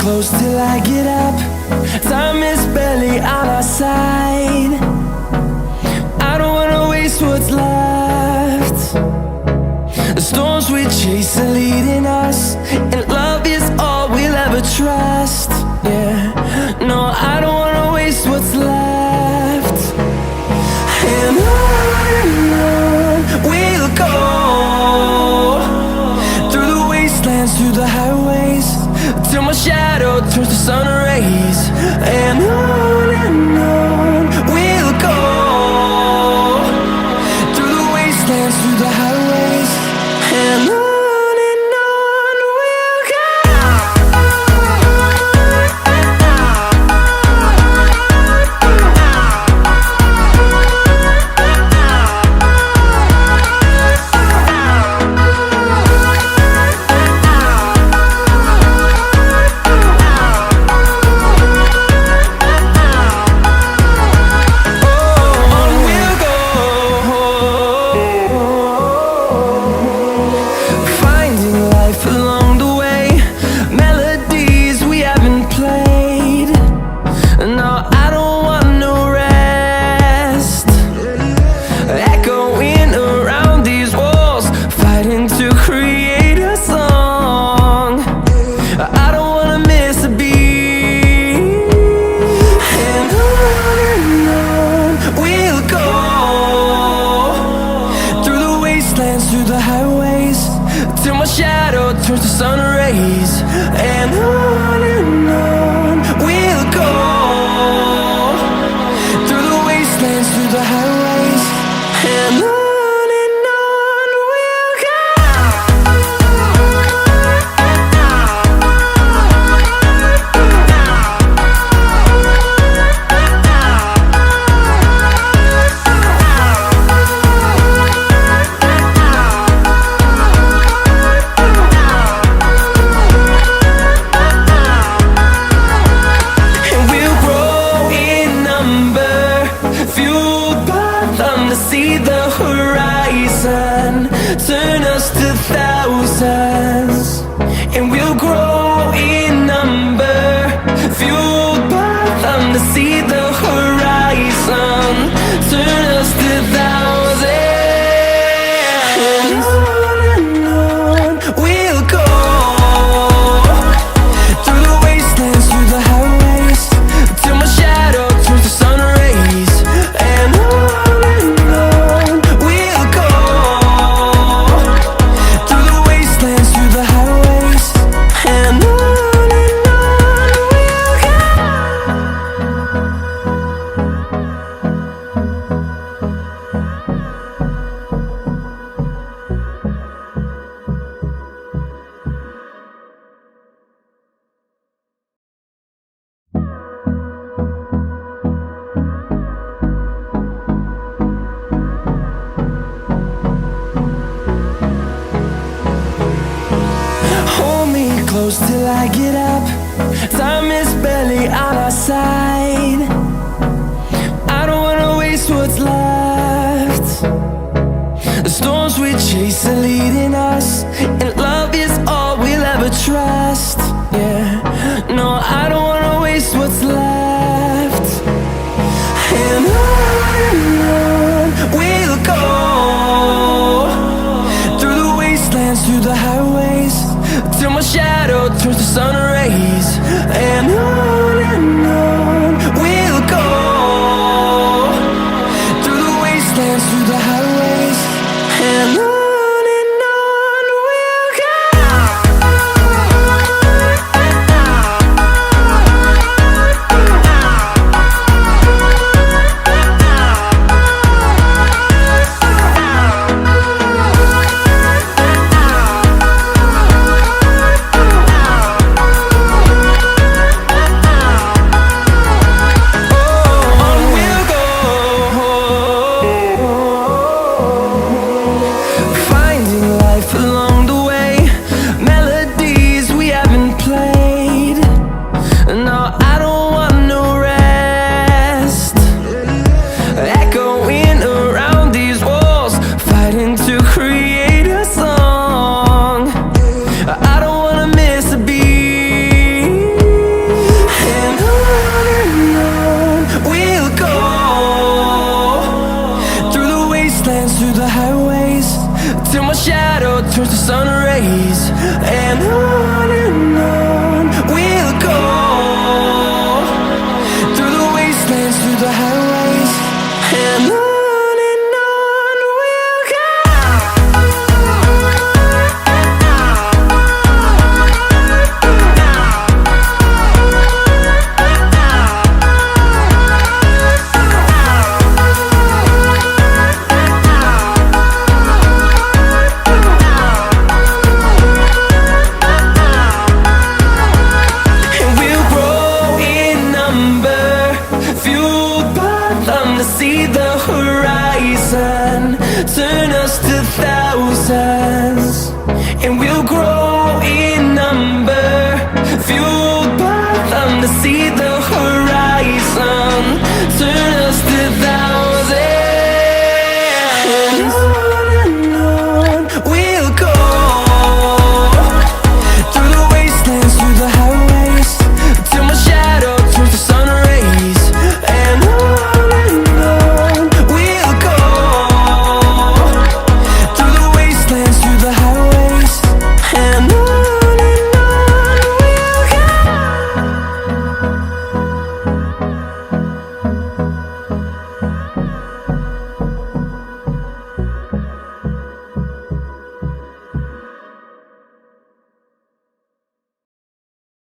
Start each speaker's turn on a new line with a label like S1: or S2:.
S1: close till I get up. Time is barely on our side. I don't wanna waste what's left. The storms we chase are leading us, and love is all we'll ever trust. Yeah, no, I don't wanna waste what's left. And on we'll go, through the wastelands, through the highways, till my shadow turns to sun rays. And on we'll go, through the wastelands, through the highways, and on we'll go. Through the highways, till my shadow turns to sun rays. And on we'll go, through the wastelands, through the highways, and on we'll go. See the horizon turn us to thousands, and we'll grow in number, fueled by them. To see the horizon turn us to thousands, and on we'll go, through the wastelands, through the highways, till my shadow turns to sun rays. And close till I get up. Time is barely on our side. I don't wanna waste what's left. The storms we chase are leading us, and love is all we'll ever trust. Yeah, no, I don't wanna waste what's left. And on we'll go, through the wastelands, through the highways, till my shadow turns to sun rays. And on we'll go, through the wastelands, through the highways, and on. just a thousand